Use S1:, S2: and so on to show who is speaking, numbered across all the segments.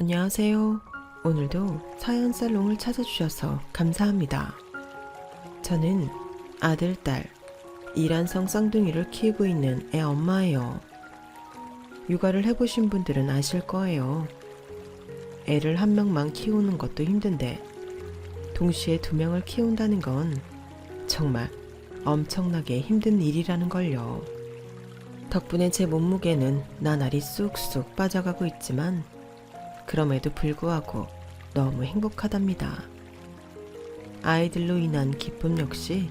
S1: 안녕하세요. 오늘도 사연 살롱을 찾아주셔서 감사합니다. 저는 아들, 딸, 이란성 쌍둥이를 키우고 있는 애 엄마예요. 육아를 해보신 분들은 아실 거예요. 애를 한 명만 키우는 것도 힘든데 동시에 두 명을 키운다는 건 정말 엄청나게 힘든 일이라는 걸요. 덕분에 제 몸무게는 나날이 쑥쑥 빠져가고 있지만 그럼에도 불구하고 너무 행복하답니다. 아이들로 인한 기쁨 역시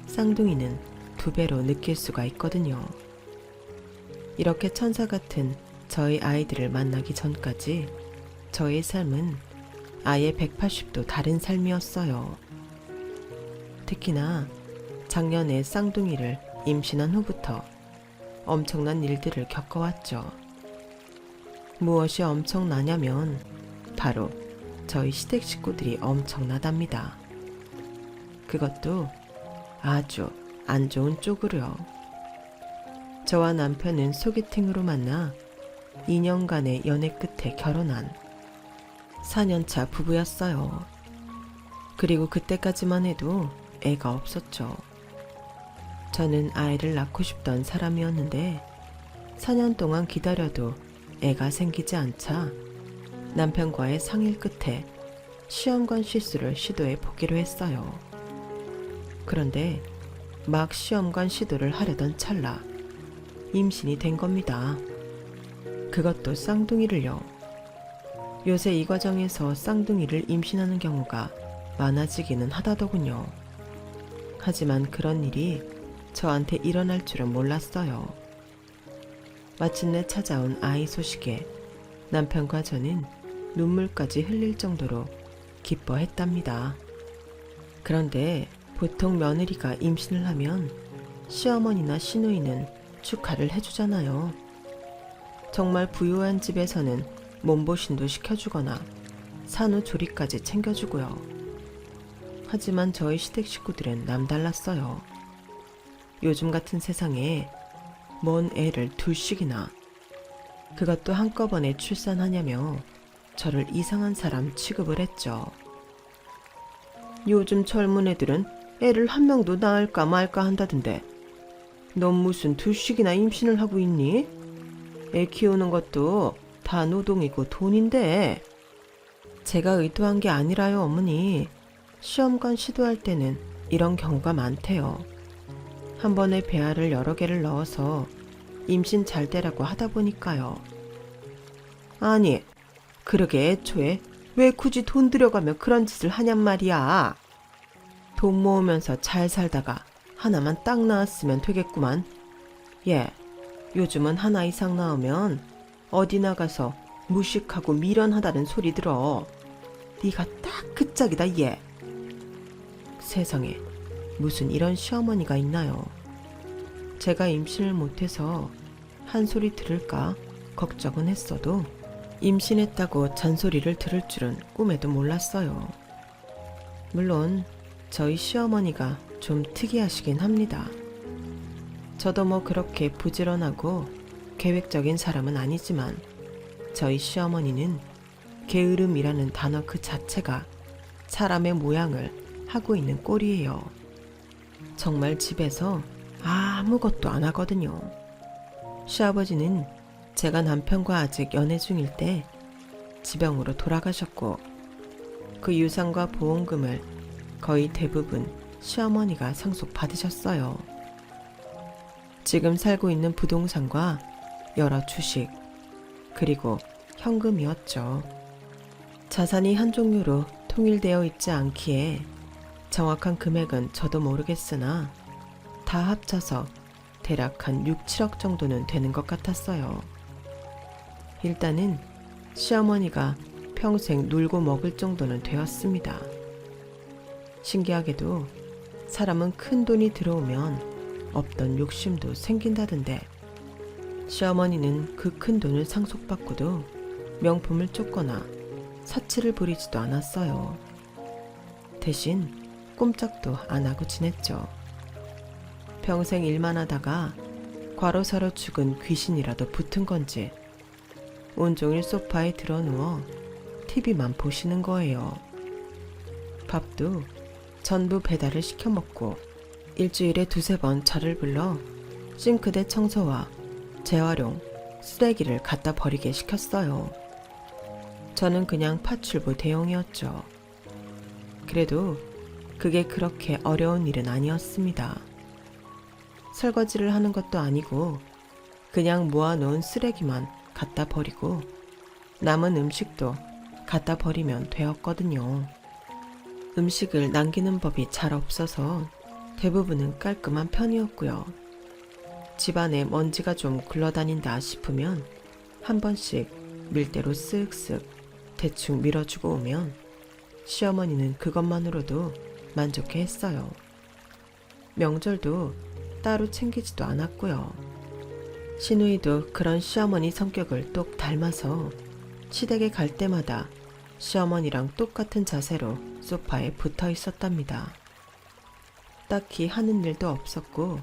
S1: 쌍둥이는 2배로 느낄 수가 있거든요. 이렇게 천사 같은 저희 아이들을 만나기 전까지 저의 삶은 아예 180도 다른 삶이었어요. 특히나 작년에 쌍둥이를 임신한 후부터 엄청난 일들을 겪어왔죠. 무엇이 엄청나냐면 바로 저희 시댁 식구들이 엄청나답니다. 그것도 아주 안 좋은 쪽으로요. 저와 남편은 소개팅으로 만나 2년간의 연애 끝에 결혼한 4년차 부부였어요. 그리고 그때까지만 해도 애가 없었죠. 저는 아이를 낳고 싶던 사람이었는데 4년 동안 기다려도 애가 생기지 않자 남편과의 상의 끝에 시험관 시술을 시도해 보기로 했어요. 그런데 막 시험관 시도를 하려던 찰나 임신이 된 겁니다. 그것도 쌍둥이를요. 요새 이 과정에서 쌍둥이를 임신하는 경우가 많아지기는 하다더군요. 하지만 그런 일이 저한테 일어날 줄은 몰랐어요. 마침내 찾아온 아이 소식에 남편과 저는 눈물까지 흘릴 정도로 기뻐했답니다. 그런데 보통 며느리가 임신을 하면 시어머니나 시누이는 축하를 해주잖아요. 정말 부유한 집에서는 몸보신도 시켜주거나 산후조리까지 챙겨주고요. 하지만 저희 시댁 식구들은 남달랐어요. 요즘 같은 세상에 뭔 애를 둘씩이나, 그것도 한꺼번에 출산하냐며 저를 이상한 사람 취급을 했죠. 요즘 젊은 애들은 애를 한 명도 낳을까 말까 한다던데 넌 무슨 둘씩이나 임신을 하고 있니? 애 키우는 것도 다 노동이고 돈인데. 제가 의도한 게 아니라요, 어머니. 시험관 시도할 때는 이런 경우가 많대요. 한 번에 배알을 여러 개를 넣어서 임신 잘 되라고 하다 보니까요. 아니, 그러게 애초에 왜 굳이 돈 들여가며 그런 짓을 하냔 말이야. 돈 모으면서 잘 살다가 하나만 딱 낳았으면 되겠구만. 예, 요즘은 하나 이상 낳으면 어디 나가서 무식하고 미련하다는 소리 들어. 네가 딱 그 짝이다, 얘. 세상에 무슨 이런 시어머니가 있나요? 제가 임신을 못해서 한 소리 들을까 걱정은 했어도 임신했다고 잔소리를 들을 줄은 꿈에도 몰랐어요. 물론 저희 시어머니가 좀 특이하시긴 합니다. 저도 뭐 그렇게 부지런하고 계획적인 사람은 아니지만 저희 시어머니는 게으름이라는 단어 그 자체가 사람의 모양을 하고 있는 꼴이에요. 정말 집에서 아무것도 안 하거든요. 시아버지는 제가 남편과 아직 연애 중일 때 지병으로 돌아가셨고 그 유산과 보험금을 거의 대부분 시어머니가 상속받으셨어요. 지금 살고 있는 부동산과 여러 주식, 그리고 현금이었죠. 자산이 한 종류로 통일되어 있지 않기에 정확한 금액은 저도 모르겠으나 다 합쳐서 대략 한 6, 7억 정도는 되는 것 같았어요. 일단은 시어머니가 평생 놀고 먹을 정도는 되었습니다. 신기하게도 사람은 큰 돈이 들어오면 없던 욕심도 생긴다던데 시어머니는 그 큰 돈을 상속받고도 명품을 쫓거나 사치를 부리지도 않았어요. 대신 꼼짝도 안 하고 지냈죠. 평생 일만 하다가 과로사로 죽은 귀신이라도 붙은 건지 온종일 소파에 드러누워 TV만 보시는 거예요. 밥도 전부 배달을 시켜 먹고 일주일에 2~3번 저를 불러 싱크대 청소와 재활용 쓰레기를 갖다 버리게 시켰어요. 저는 그냥 파출부 대용이었죠. 그래도 그게 그렇게 어려운 일은 아니었습니다. 설거지를 하는 것도 아니고 그냥 모아놓은 쓰레기만 갖다 버리고 남은 음식도 갖다 버리면 되었거든요. 음식을 남기는 법이 잘 없어서 대부분은 깔끔한 편이었고요. 집안에 먼지가 좀 굴러다닌다 싶으면 한 번씩 밀대로 쓱쓱 대충 밀어주고 오면 시어머니는 그것만으로도 만족해 했어요. 명절도 따로 챙기지도 않았고요. 시누이도 그런 시어머니 성격을 똑 닮아서 시댁에 갈 때마다 시어머니랑 똑같은 자세로 소파에 붙어 있었답니다. 딱히 하는 일도 없었고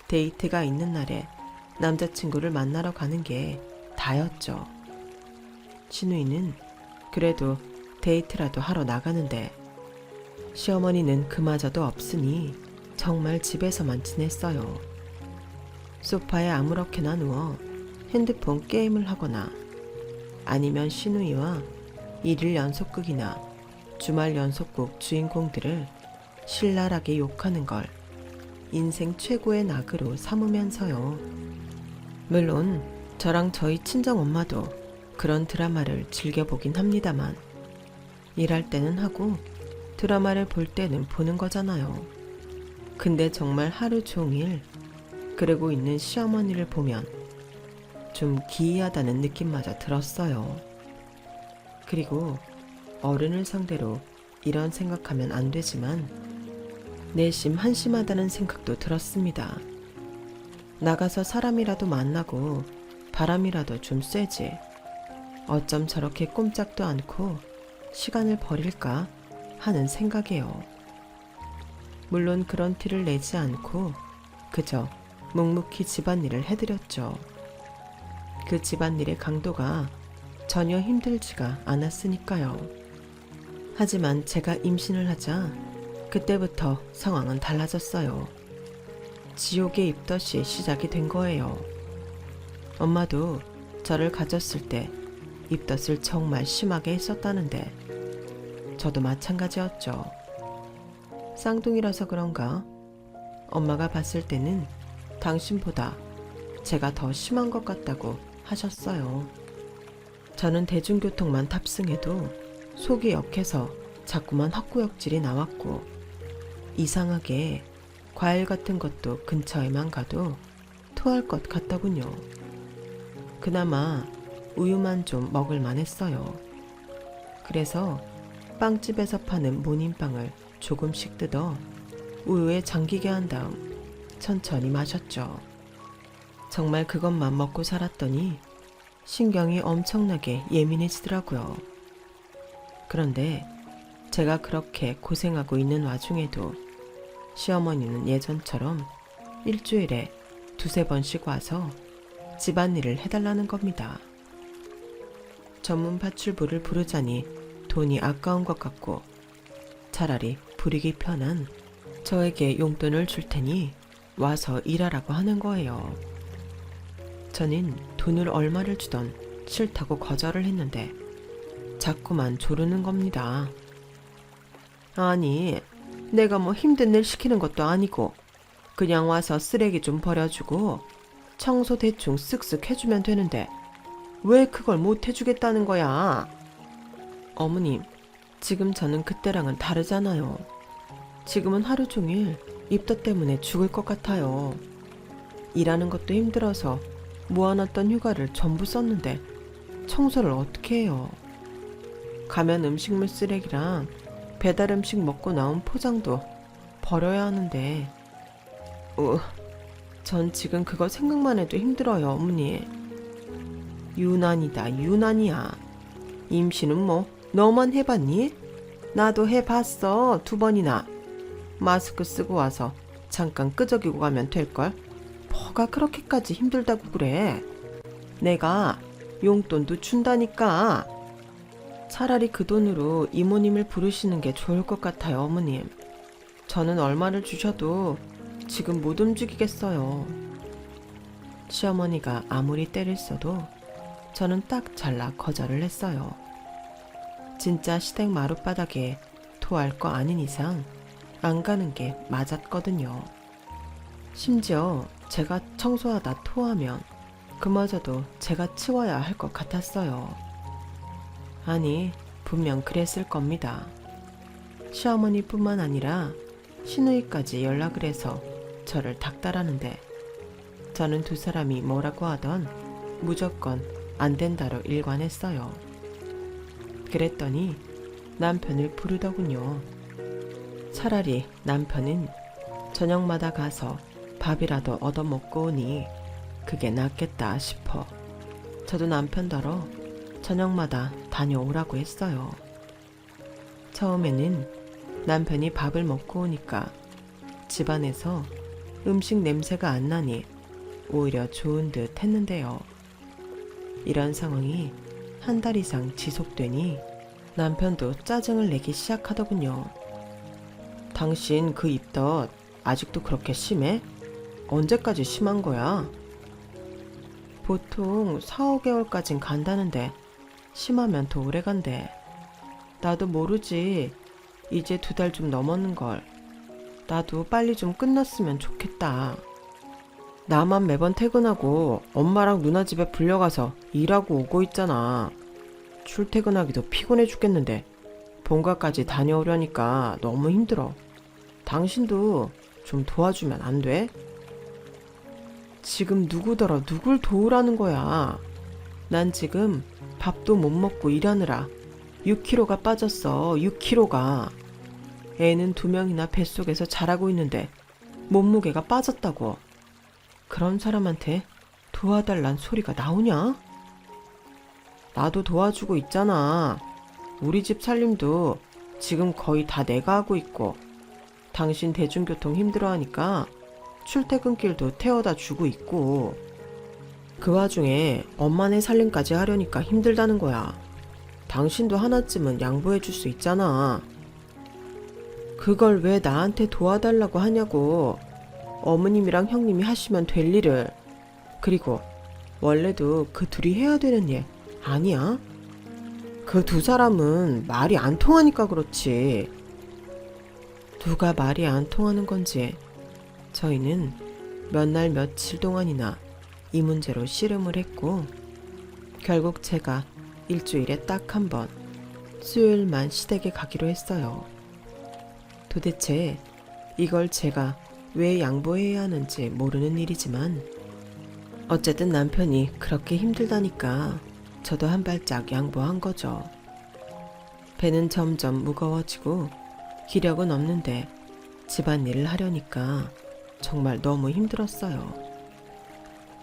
S1: 데이트가 있는 날에 남자친구를 만나러 가는 게 다였죠. 시누이는 그래도 데이트라도 하러 나가는데 시어머니는 그마저도 없으니 정말 집에서만 지냈어요. 소파에 아무렇게나 누워 핸드폰 게임을 하거나 아니면 시누이와 일일 연속극이나 주말 연속극 주인공들을 신랄하게 욕하는 걸 인생 최고의 낙으로 삼으면서요. 물론 저랑 저희 친정엄마도 그런 드라마를 즐겨보긴 합니다만 일할 때는 하고 드라마를 볼 때는 보는 거잖아요. 근데 정말 하루 종일 그러고 있는 시어머니를 보면 좀 기이하다는 느낌마저 들었어요. 그리고 어른을 상대로 이런 생각하면 안 되지만 내심 한심하다는 생각도 들었습니다. 나가서 사람이라도 만나고 바람이라도 좀 쐬지. 어쩜 저렇게 꼼짝도 않고 시간을 버릴까 하는 생각이에요. 물론 그런 티를 내지 않고 그저 묵묵히 집안일을 해드렸죠. 그 집안일의 강도가 전혀 힘들지가 않았으니까요. 하지만 제가 임신을 하자 그때부터 상황은 달라졌어요. 지옥의 입덧이 시작이 된 거예요. 엄마도 저를 가졌을 때 입덧을 정말 심하게 했었다는데 저도 마찬가지였죠. 쌍둥이라서 그런가 엄마가 봤을 때는 당신보다 제가 더 심한 것 같다고 하셨어요. 저는 대중교통만 탑승해도 속이 역해서 자꾸만 헛구역질이 나왔고 이상하게 과일 같은 것도 근처에만 가도 토할 것 같더군요. 그나마 우유만 좀 먹을 만했어요. 그래서 빵집에서 파는 모닝빵을 조금씩 뜯어 우유에 잠기게 한 다음 천천히 마셨죠. 정말 그것만 먹고 살았더니 신경이 엄청나게 예민해지더라고요. 그런데 제가 그렇게 고생하고 있는 와중에도 시어머니는 예전처럼 일주일에 2~3번씩 와서 집안일을 해달라는 겁니다. 전문 파출부를 부르자니 돈이 아까운 것 같고 차라리 부리기 편한 저에게 용돈을 줄 테니 와서 일하라고 하는 거예요. 저는 돈을 얼마를 주던 싫다고 거절을 했는데 자꾸만 조르는 겁니다. 아니, 내가 뭐 힘든 일 시키는 것도 아니고 그냥 와서 쓰레기 좀 버려주고 청소 대충 쓱쓱 해주면 되는데 왜 그걸 못 해주겠다는 거야? 어머님, 지금 저는 그때랑은 다르잖아요. 지금은 하루 종일 입덧 때문에 죽을 것 같아요. 일하는 것도 힘들어서 모아놨던 휴가를 전부 썼는데 청소를 어떻게 해요? 가면 음식물 쓰레기랑 배달 음식 먹고 나온 포장도 버려야 하는데 전 지금 그거 생각만 해도 힘들어요, 어머니. 유난이다, 유난이야. 임신은 뭐 너만 해봤니? 나도 해봤어, 2번이나. 마스크 쓰고 와서 잠깐 끄적이고 가면 될걸? 뭐가 그렇게까지 힘들다고 그래? 내가 용돈도 준다니까. 차라리 그 돈으로 이모님을 부르시는 게 좋을 것 같아요, 어머님. 저는 얼마를 주셔도 지금 못 움직이겠어요. 시어머니가 아무리 때를 써도 저는 딱 잘라 거절을 했어요. 진짜 시댁 마룻바닥에 토할 거 아닌 이상 안 가는 게 맞았거든요. 심지어 제가 청소하다 토하면 그마저도 제가 치워야 할 것 같았어요. 아니, 분명 그랬을 겁니다. 시어머니뿐만 아니라 시누이까지 연락을 해서 저를 닥달하는데 저는 두 사람이 뭐라고 하던 무조건 안 된다로 일관했어요. 그랬더니 남편을 부르더군요. 차라리 남편은 저녁마다 가서 밥이라도 얻어먹고 오니 그게 낫겠다 싶어 저도 남편더러 저녁마다 다녀오라고 했어요. 처음에는 남편이 밥을 먹고 오니까 집안에서 음식 냄새가 안 나니 오히려 좋은 듯 했는데요. 이런 상황이 한 달 이상 지속되니 남편도 짜증을 내기 시작하더군요. 당신 그 입덧 아직도 그렇게 심해? 언제까지 심한 거야? 보통 4, 5개월까진 간다는데 심하면 더 오래 간대. 나도 모르지. 이제 2달 좀 넘었는걸. 나도 빨리 좀 끝났으면 좋겠다. 나만 매번 퇴근하고 엄마랑 누나 집에 불려가서 일하고 오고 있잖아. 출퇴근하기도 피곤해 죽겠는데 본가까지 다녀오려니까 너무 힘들어. 당신도 좀 도와주면 안 돼? 지금 누구더러 누굴 도우라는 거야. 난 지금 밥도 못 먹고 일하느라 6kg가 빠졌어. 6kg가. 애는 2명이나 뱃속에서 자라고 있는데 몸무게가 빠졌다고. 그런 사람한테 도와달란 소리가 나오냐? 나도 도와주고 있잖아. 우리 집 살림도 지금 거의 다 내가 하고 있고 당신 대중교통 힘들어하니까 출퇴근길도 태워다 주고 있고 그 와중에 엄마네 살림까지 하려니까 힘들다는 거야. 당신도 하나쯤은 양보해 줄 수 있잖아. 그걸 왜 나한테 도와달라고 하냐고. 어머님이랑 형님이 하시면 될 일을. 그리고 원래도 그 둘이 해야 되는 일 아니야? 그 두 사람은 말이 안 통하니까 그렇지. 누가 말이 안 통하는 건지 저희는 몇 날 며칠 동안이나 이 문제로 씨름을 했고 결국 제가 일주일에 딱 한 번 수요일만 시댁에 가기로 했어요. 도대체 이걸 제가 왜 양보해야 하는지 모르는 일이지만 어쨌든 남편이 그렇게 힘들다니까 저도 한 발짝 양보한 거죠. 배는 점점 무거워지고 기력은 없는데 집안일을 하려니까 정말 너무 힘들었어요.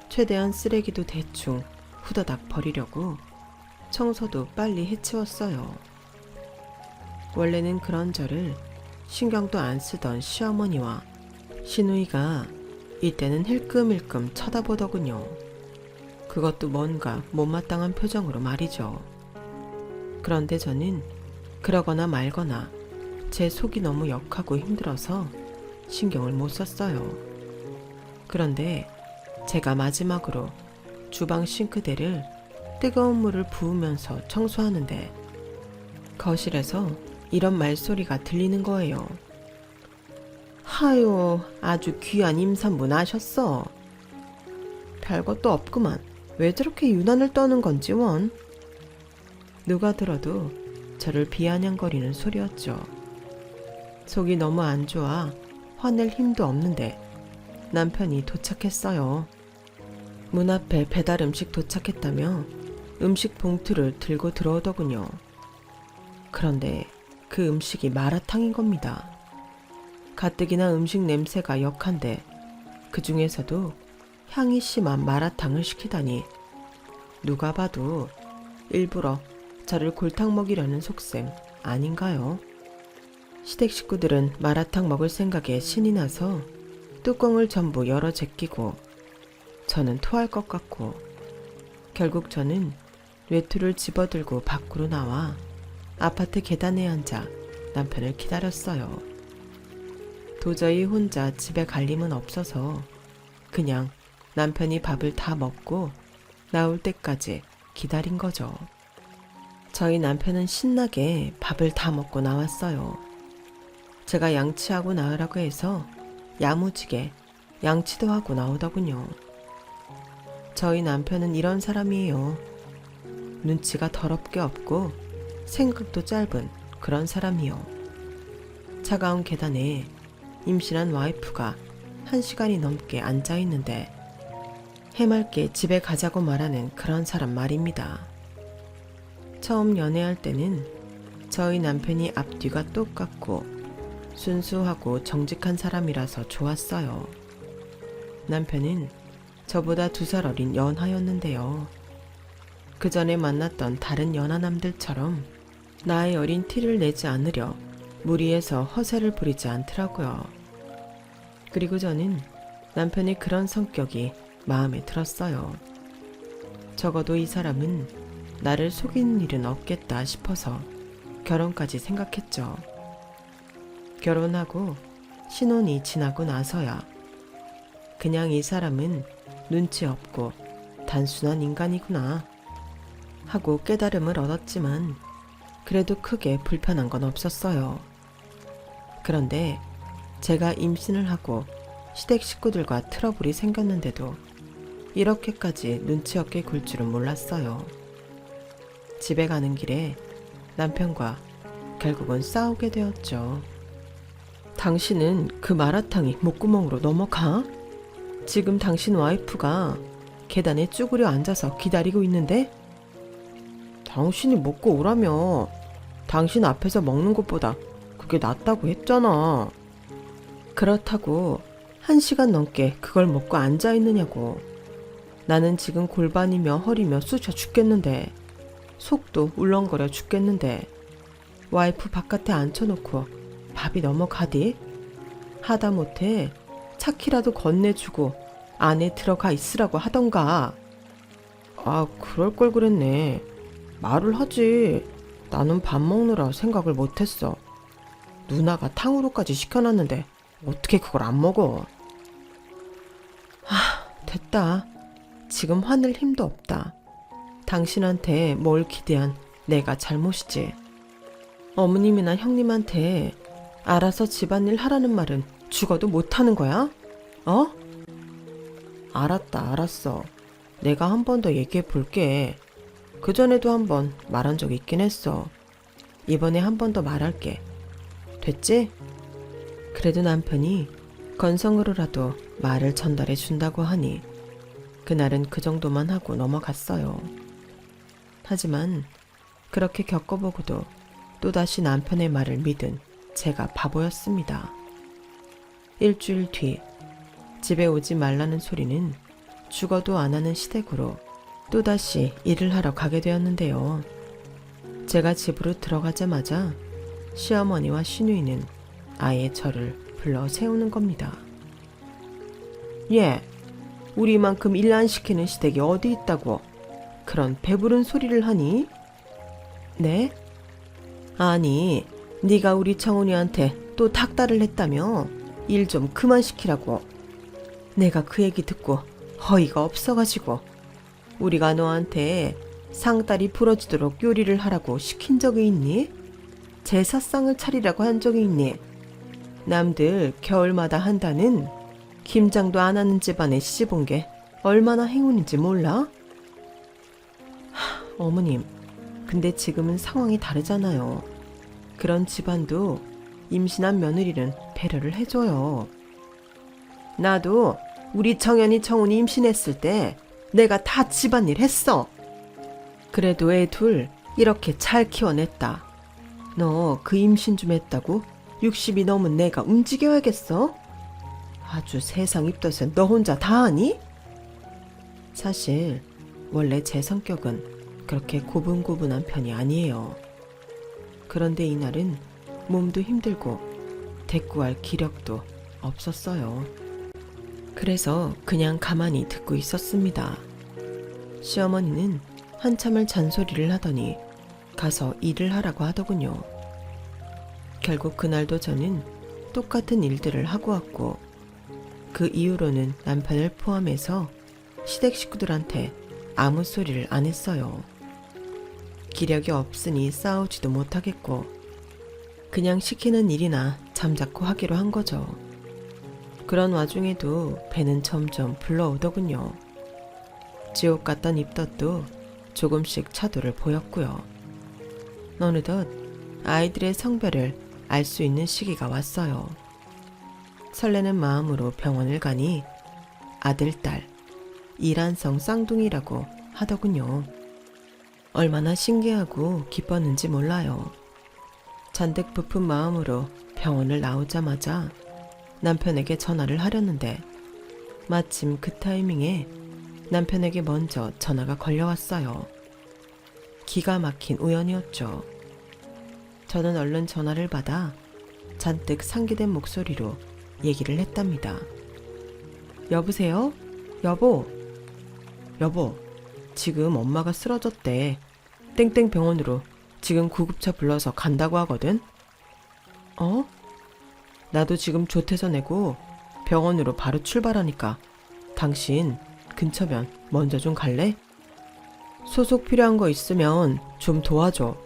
S1: 최대한 쓰레기도 대충 후다닥 버리려고 청소도 빨리 해치웠어요. 원래는 그런 저를 신경도 안 쓰던 시어머니와 시누이가 이때는 힐끔힐끔 쳐다보더군요. 그것도 뭔가 못마땅한 표정으로 말이죠. 그런데 저는 그러거나 말거나 제 속이 너무 역하고 힘들어서 신경을 못 썼어요. 그런데 제가 마지막으로 주방 싱크대를 뜨거운 물을 부으면서 청소하는데 거실에서 이런 말소리가 들리는 거예요. 하요, 아주 귀한 임산부 나셨어. 별것도 없구만. 왜 저렇게 유난을 떠는 건지 원. 누가 들어도 저를 비아냥거리는 소리였죠. 속이 너무 안 좋아 화낼 힘도 없는데 남편이 도착했어요. 문 앞에 배달 음식 도착했다며 음식 봉투를 들고 들어오더군요. 그런데 그 음식이 마라탕인 겁니다. 가뜩이나 음식 냄새가 역한데 그 중에서도 향이 심한 마라탕을 시키다니 누가 봐도 일부러 저를 골탕 먹이려는 속셈 아닌가요? 시댁 식구들은 마라탕 먹을 생각에 신이 나서 뚜껑을 전부 열어 제끼고 저는 토할 것 같고 결국 저는 외투를 집어들고 밖으로 나와 아파트 계단에 앉아 남편을 기다렸어요. 도저히 혼자 집에 갈 힘은 없어서 그냥 남편이 밥을 다 먹고 나올 때까지 기다린 거죠. 저희 남편은 신나게 밥을 다 먹고 나왔어요. 제가 양치하고 나으라고 해서 야무지게 양치도 하고 나오더군요. 저희 남편은 이런 사람이에요. 눈치가 더럽게 없고 생각도 짧은 그런 사람이요. 차가운 계단에 임신한 와이프가 1시간이 넘게 앉아있는데 해맑게 집에 가자고 말하는 그런 사람 말입니다. 처음 연애할 때는 저희 남편이 앞뒤가 똑같고 순수하고 정직한 사람이라서 좋았어요. 남편은 저보다 2살 어린 연하였는데요. 그 전에 만났던 다른 연하남들처럼 나이 어린 티를 내지 않으려 무리해서 허세를 부리지 않더라고요. 그리고 저는 남편의 그런 성격이 마음에 들었어요. 적어도 이 사람은 나를 속이는 일은 없겠다 싶어서 결혼까지 생각했죠. 결혼하고 신혼이 지나고 나서야 그냥 이 사람은 눈치 없고 단순한 인간이구나 하고 깨달음을 얻었지만 그래도 크게 불편한 건 없었어요. 그런데 제가 임신을 하고 시댁 식구들과 트러블이 생겼는데도 이렇게까지 눈치 없게 굴 줄은 몰랐어요. 집에 가는 길에 남편과 결국은 싸우게 되었죠. 당신은 그 마라탕이 목구멍으로 넘어가? 지금 당신 와이프가 계단에 쭈그려 앉아서 기다리고 있는데? 당신이 먹고 오라며. 당신 앞에서 먹는 것보다 그게 낫다고 했잖아. 그렇다고 1시간 넘게 그걸 먹고 앉아있느냐고. 나는 지금 골반이며 허리며 쑤셔 죽겠는데, 속도 울렁거려 죽겠는데 와이프 바깥에 앉혀놓고 밥이 넘어가디? 하다못해 차키라도 건네주고 안에 들어가 있으라고 하던가. 아, 그럴 걸 그랬네. 말을 하지. 나는 밥 먹느라 생각을 못했어. 누나가 탕후루까지 시켜놨는데 어떻게 그걸 안 먹어. 됐다. 지금 화낼 힘도 없다. 당신한테 뭘 기대한 내가 잘못이지. 어머님이나 형님한테 알아서 집안일 하라는 말은 죽어도 못하는 거야? 어? 알았다, 알았어. 내가 한 번 더 얘기해 볼게. 그전에도 한 번 말한 적 있긴 했어. 이번에 한 번 더 말할게. 됐지? 그래도 남편이 건성으로라도 말을 전달해 준다고 하니 그날은 그 정도만 하고 넘어갔어요. 하지만 그렇게 겪어보고도 또다시 남편의 말을 믿은 제가 바보였습니다. 일주일 뒤 집에 오지 말라는 소리는 죽어도 안 하는 시댁으로 또다시 일을 하러 가게 되었는데요. 제가 집으로 들어가자마자 시어머니와 시누이는 아예 저를 불러 세우는 겁니다. 예, 우리만큼 일 안 시키는 시댁이 어디 있다고 그런 배부른 소리를 하니? 네? 아니, 네가 우리 청훈이한테 또 닥달을 했다며? 일 좀 그만 시키라고. 내가 그 얘기 듣고 허위가 없어가지고 우리가 너한테 상다리 부러지도록 요리를 하라고 시킨 적이 있니? 제사상을 차리라고 한 적이 있니? 남들 겨울마다 한다는 김장도 안 하는 집안에 시집 온 게 얼마나 행운인지 몰라? 어머님, 근데 지금은 상황이 다르잖아요. 그런 집안도 임신한 며느리는 배려를 해줘요. 나도 우리 정연이 청훈이 임신했을 때 내가 다 집안일 했어. 그래도 애 둘 이렇게 잘 키워냈다. 너 그 임신 좀 했다고 60이 넘은 내가 움직여야겠어? 아주 세상 입덧은 너 혼자 다 하니? 사실 원래 제 성격은 그렇게 고분고분한 편이 아니에요. 그런데 이날은 몸도 힘들고 대꾸할 기력도 없었어요. 그래서 그냥 가만히 듣고 있었습니다. 시어머니는 한참을 잔소리를 하더니 가서 일을 하라고 하더군요. 결국 그날도 저는 똑같은 일들을 하고 왔고, 그 이후로는 남편을 포함해서 시댁 식구들한테 아무 소리를 안 했어요. 기력이 없으니 싸우지도 못하겠고, 그냥 시키는 일이나 잠자코 하기로 한 거죠. 그런 와중에도 배는 점점 불러오더군요. 지옥 같던 입덧도 조금씩 차도를 보였고요. 어느덧 아이들의 성별을 알 수 있는 시기가 왔어요. 설레는 마음으로 병원을 가니 아들, 딸, 이란성 쌍둥이라고 하더군요. 얼마나 신기하고 기뻤는지 몰라요. 잔뜩 부푼 마음으로 병원을 나오자마자 남편에게 전화를 하려는데 마침 그 타이밍에 남편에게 먼저 전화가 걸려왔어요. 기가 막힌 우연이었죠. 저는 얼른 전화를 받아 잔뜩 상기된 목소리로 얘기를 했답니다. 여보세요? 여보, 지금 엄마가 쓰러졌대. 땡땡 병원으로 지금 구급차 불러서 간다고 하거든? 어? 나도 지금 조퇴서 내고 병원으로 바로 출발하니까 당신 근처면 먼저 좀 갈래? 소속 필요한 거 있으면 좀 도와줘.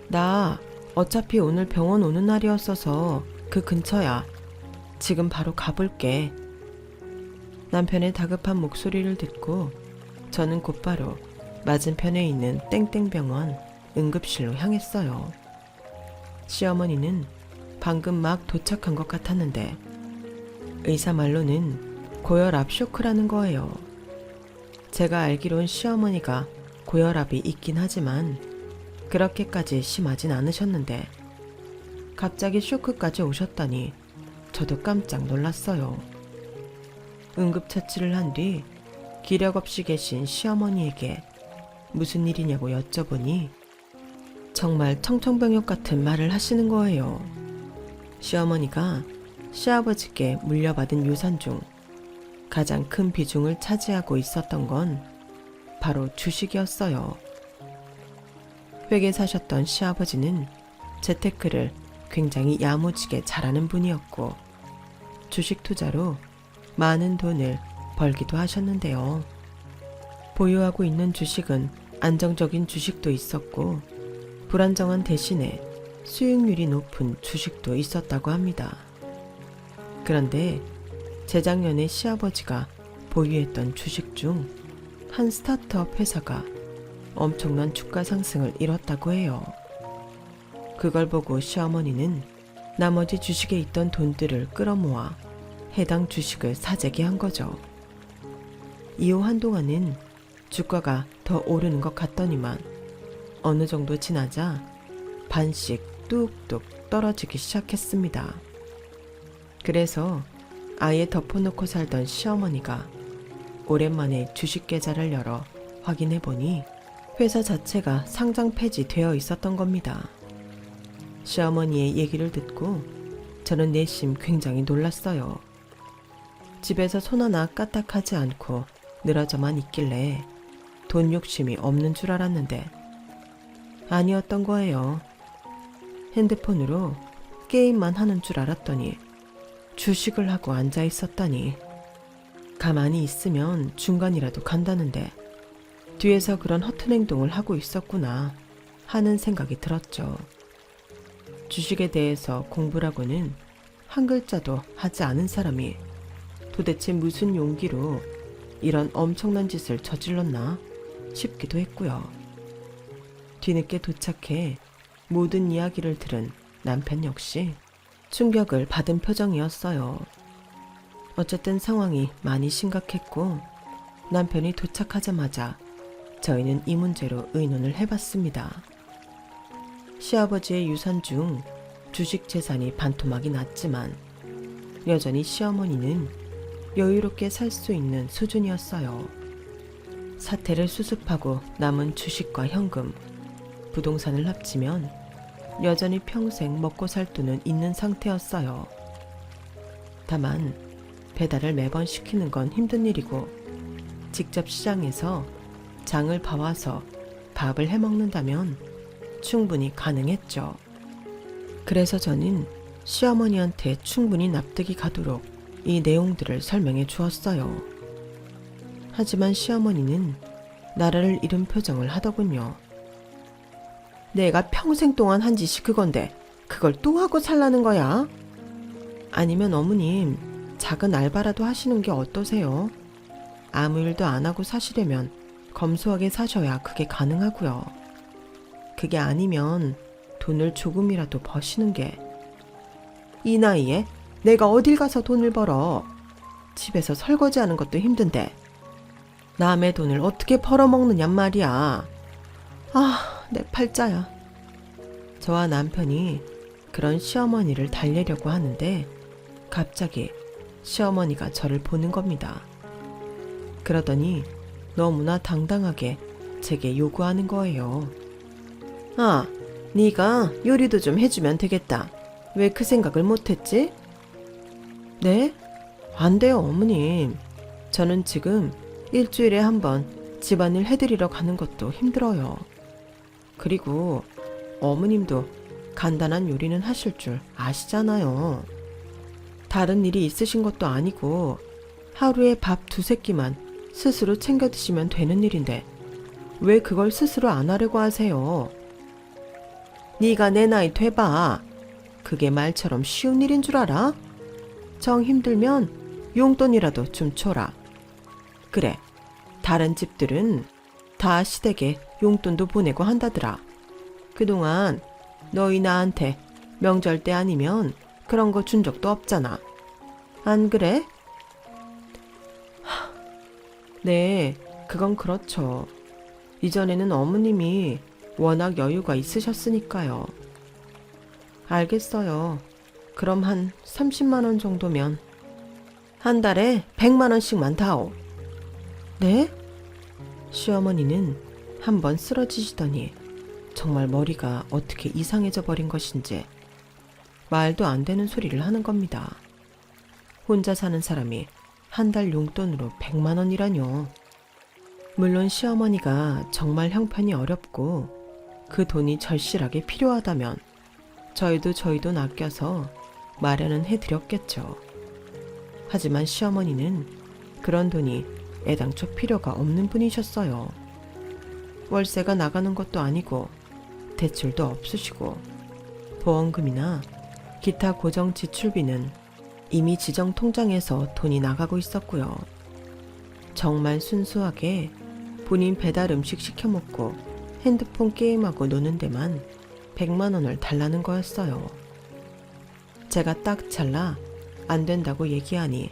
S1: 나 어차피 오늘 병원 오는 날이었어서 그 근처야. 지금 바로 가볼게. 남편의 다급한 목소리를 듣고 저는 곧바로 맞은편에 있는 땡땡병원 응급실로 향했어요. 시어머니는 방금 막 도착한 것 같았는데 의사 말로는 고혈압 쇼크라는 거예요. 제가 알기론 시어머니가 고혈압이 있긴 하지만 그렇게까지 심하진 않으셨는데 갑자기 쇼크까지 오셨다니 저도 깜짝 놀랐어요. 응급처치를 한 뒤 기력 없이 계신 시어머니에게 무슨 일이냐고 여쭤보니 정말 청천벽력 같은 말을 하시는 거예요. 시어머니가 시아버지께 물려받은 유산 중 가장 큰 비중을 차지하고 있었던 건 바로 주식이었어요. 회계 사셨던 시아버지는 재테크를 굉장히 야무지게 잘하는 분이었고 주식 투자로 많은 돈을 벌기도 하셨는데요. 보유하고 있는 주식은 안정적인 주식도 있었고 불안정한 대신에 수익률이 높은 주식도 있었다고 합니다. 그런데 재작년에 시아버지가 보유했던 주식 중 한 스타트업 회사가 엄청난 주가 상승을 이뤘다고 해요. 그걸 보고 시어머니는 나머지 주식에 있던 돈들을 끌어모아 해당 주식을 사재기한 거죠. 이후 한동안은 주가가 더 오르는 것 같더니만 어느 정도 지나자 반씩 뚝뚝 떨어지기 시작했습니다. 그래서 아예 덮어놓고 살던 시어머니가 오랜만에 주식 계좌를 열어 확인해보니 회사 자체가 상장 폐지되어 있었던 겁니다. 시어머니의 얘기를 듣고 저는 내심 굉장히 놀랐어요. 집에서 손 하나 까딱하지 않고 늘어져만 있길래 돈 욕심이 없는 줄 알았는데 아니었던 거예요. 핸드폰으로 게임만 하는 줄 알았더니 주식을 하고 앉아 있었다니. 가만히 있으면 중간이라도 간다는데 뒤에서 그런 허튼 행동을 하고 있었구나 하는 생각이 들었죠. 주식에 대해서 공부라고는 한 글자도 하지 않은 사람이 도대체 무슨 용기로 이런 엄청난 짓을 저질렀나 싶기도 했고요. 뒤늦게 도착해 모든 이야기를 들은 남편 역시 충격을 받은 표정이었어요. 어쨌든 상황이 많이 심각했고 남편이 도착하자마자 저희는 이 문제로 의논을 해봤습니다. 시아버지의 유산 중 주식 재산이 반토막이 났지만 여전히 시어머니는 여유롭게 살 수 있는 수준이었어요. 사태를 수습하고 남은 주식과 현금, 부동산을 합치면 여전히 평생 먹고 살 돈은 있는 상태였어요. 다만 배달을 매번 시키는 건 힘든 일이고 직접 시장에서 장을 봐와서 밥을 해먹는다면 충분히 가능했죠. 그래서 저는 시어머니한테 충분히 납득이 가도록 이 내용들을 설명해 주었어요. 하지만 시어머니는 나라를 잃은 표정을 하더군요. 내가 평생 동안 한 짓이 그건데 그걸 또 하고 살라는 거야? 아니면 어머님, 작은 알바라도 하시는 게 어떠세요? 아무 일도 안 하고 사시려면 검소하게 사셔야 그게 가능하고요. 그게 아니면 돈을 조금이라도 버시는 게. 이 나이에 내가 어딜 가서 돈을 벌어. 집에서 설거지하는 것도 힘든데 남의 돈을 어떻게 벌어먹느냔 말이야. 아, 내 팔자야. 저와 남편이 그런 시어머니를 달래려고 하는데 갑자기 시어머니가 저를 보는 겁니다. 그러더니 너무나 당당하게 제게 요구하는 거예요. 아, 네가 요리도 좀 해주면 되겠다. 왜 그 생각을 못했지? 네? 안 돼요, 어머님. 저는 지금 일주일에 한 번 집안일 해드리러 가는 것도 힘들어요. 그리고 어머님도 간단한 요리는 하실 줄 아시잖아요. 다른 일이 있으신 것도 아니고 하루에 밥 2끼만 스스로 챙겨 드시면 되는 일인데 왜 그걸 스스로 안 하려고 하세요? 네가 내 나이 돼봐. 그게 말처럼 쉬운 일인 줄 알아? 정 힘들면 용돈이라도 좀 줘라. 그래, 다른 집들은 다 시댁에 용돈도 보내고 한다더라. 그동안 너희 나한테 명절 때 아니면 그런 거 준 적도 없잖아. 안 그래? 네, 그건 그렇죠. 이전에는 어머님이 워낙 여유가 있으셨으니까요. 알겠어요. 그럼 한 30만 원 정도면 한 달에 100만 원씩만 다오. 네? 시어머니는 한번 쓰러지시더니 정말 머리가 어떻게 이상해져 버린 것인지 말도 안 되는 소리를 하는 겁니다. 혼자 사는 사람이 한 달 용돈으로 100만 원이라뇨. 물론 시어머니가 정말 형편이 어렵고 그 돈이 절실하게 필요하다면 저희도 돈 아껴서 마련은 해드렸겠죠. 하지만 시어머니는 그런 돈이 애당초 필요가 없는 분이셨어요. 월세가 나가는 것도 아니고 대출도 없으시고 보험금이나 기타 고정 지출비는 이미 지정 통장에서 돈이 나가고 있었고요. 정말 순수하게 본인 배달 음식 시켜 먹고 핸드폰 게임하고 노는 데만 100만 원을 달라는 거였어요. 제가 딱 잘라 안 된다고 얘기하니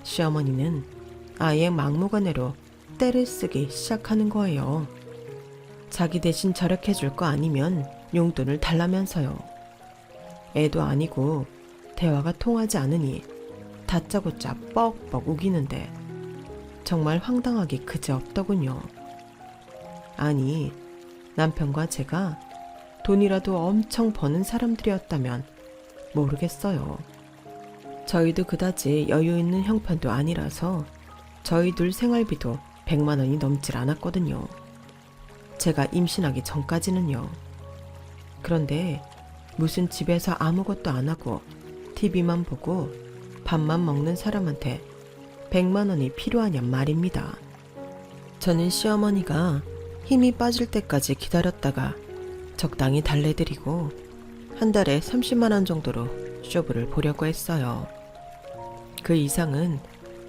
S1: 시어머니는 아예 막무가내로 떼를 쓰기 시작하는 거예요. 자기 대신 절약해 줄 거 아니면 용돈을 달라면서요. 애도 아니고 대화가 통하지 않으니 다짜고짜 뻑뻑 우기는데 정말 황당하기 그지없더군요. 아니, 남편과 제가 돈이라도 엄청 버는 사람들이었다면 모르겠어요. 저희도 그다지 여유 있는 형편도 아니라서 저희 둘 생활비도 100만 원이 넘질 않았거든요. 제가 임신하기 전까지는요. 그런데 무슨 집에서 아무것도 안 하고 TV만 보고 밥만 먹는 사람한테 100만 원이 필요하냔 말입니다. 저는 시어머니가 힘이 빠질 때까지 기다렸다가 적당히 달래드리고 한 달에 30만 원 정도로 쇼부를 보려고 했어요. 그 이상은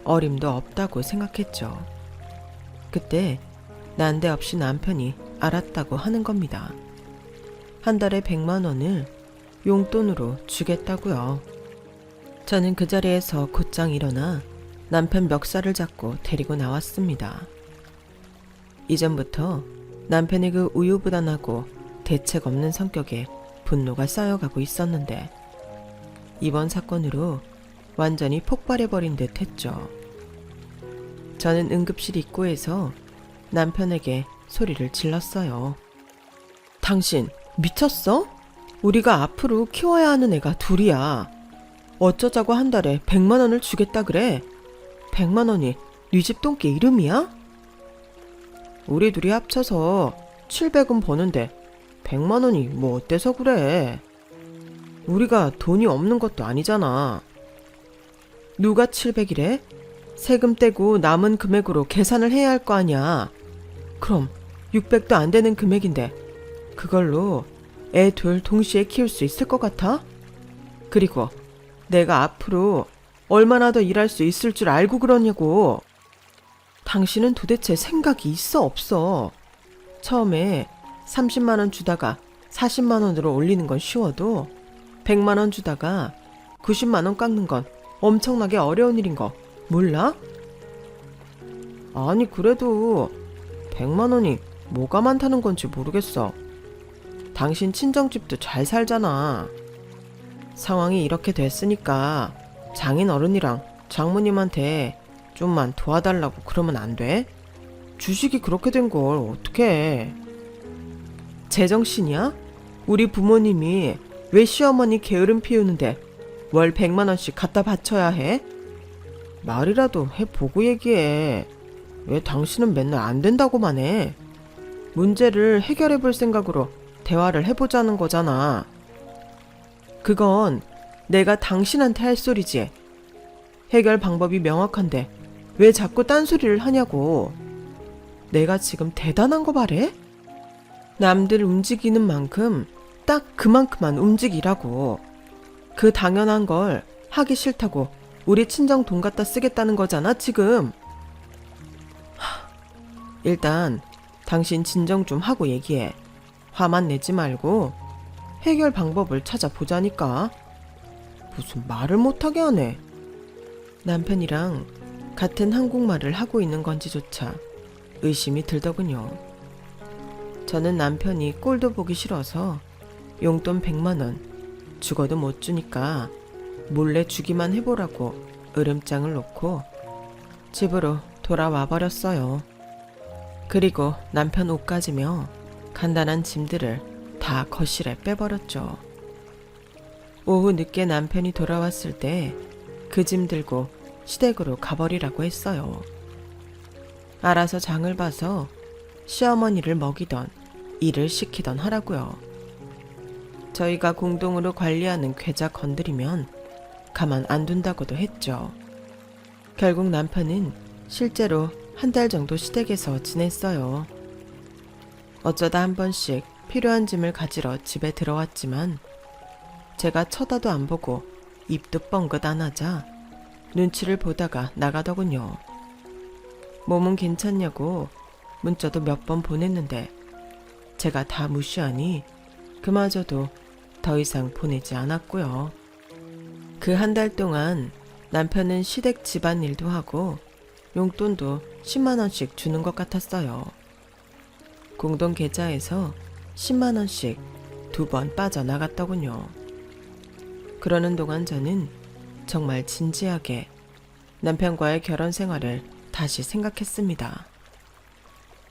S1: 어림도 없다고 생각했죠. 그때 난데없이 남편이 알았다고 하는 겁니다. 한 달에 100만 원을 용돈으로 주겠다고요. 저는 그 자리에서 곧장 일어나 남편 멱살을 잡고 데리고 나왔습니다. 이전부터 남편의 그 우유부단하고 대책 없는 성격에 분노가 쌓여가고 있었는데 이번 사건으로 완전히 폭발해버린 듯 했죠. 저는 응급실 입구에서 남편에게 소리를 질렀어요. 당신 미쳤어? 우리가 앞으로 키워야 하는 애가 둘이야. 어쩌자고 한 달에 100만 원을 주겠다 그래? 100만 원이 네 집 똥개 이름이야? 우리 둘이 합쳐서 700은 버는데 100만 원이 뭐 어때서 그래? 우리가 돈이 없는 것도 아니잖아. 누가 700이래? 세금 떼고 남은 금액으로 계산을 해야 할 거 아니야. 그럼 600도 안 되는 금액인데 그걸로 애 둘 동시에 키울 수 있을 것 같아? 그리고 내가 앞으로 얼마나 더 일할 수 있을 줄 알고 그러냐고. 당신은 도대체 생각이 있어 없어? 처음에 30만 원 주다가 40만 원으로 올리는 건 쉬워도 100만 원 주다가 90만 원 깎는 건 엄청나게 어려운 일인 거 몰라? 아니 그래도 100만 원이 뭐가 많다는 건지 모르겠어. 당신 친정집도 잘 살잖아. 상황이 이렇게 됐으니까 장인 어른이랑 장모님한테 좀만 도와달라고 그러면 안 돼? 주식이 그렇게 된 걸 어떡해. 제정신이야? 우리 부모님이 왜 시어머니 게으름 피우는데 월 100만 원씩 갖다 바쳐야 해? 말이라도 해보고 얘기해. 왜 당신은 맨날 안 된다고만 해? 문제를 해결해 볼 생각으로 대화를 해보자는 거잖아. 그건 내가 당신한테 할 소리지. 해결 방법이 명확한데 왜 자꾸 딴소리를 하냐고. 내가 지금 대단한 거 바래? 남들 움직이는 만큼 딱 그만큼만 움직이라고. 그 당연한 걸 하기 싫다고 우리 친정 돈 갖다 쓰겠다는 거잖아 지금. 일단 당신 진정 좀 하고 얘기해. 화만 내지 말고 해결 방법을 찾아보자니까. 무슨 말을 못하게 하네. 남편이랑 같은 한국말을 하고 있는 건지조차 의심이 들더군요. 저는 남편이 꼴도 보기 싫어서 용돈 100만 원 죽어도 못 주니까 몰래 주기만 해보라고 으름장을 놓고 집으로 돌아와 버렸어요. 그리고 남편 옷가지며 간단한 짐들을 다 거실에 빼버렸죠. 오후 늦게 남편이 돌아왔을 때 그 짐 들고 시댁으로 가버리라고 했어요. 알아서 장을 봐서 시어머니를 먹이던 일을 시키던 하라고요. 저희가 공동으로 관리하는 계좌 건드리면 가만 안 둔다고도 했죠. 결국 남편은 실제로 한 달 정도 시댁에서 지냈어요. 어쩌다 한 번씩 필요한 짐을 가지러 집에 들어왔지만 제가 쳐다도 안 보고 입도 뻥긋 안 하자 눈치를 보다가 나가더군요. 몸은 괜찮냐고 문자도 몇 번 보냈는데 제가 다 무시하니 그마저도 더 이상 보내지 않았고요. 그 한 달 동안 남편은 시댁 집안일도 하고 용돈도 10만 원씩 주는 것 같았어요. 공동 계좌에서 10만 원씩 2번 빠져나갔더군요. 그러는 동안 저는 정말 진지하게 남편과의 결혼 생활을 다시 생각했습니다.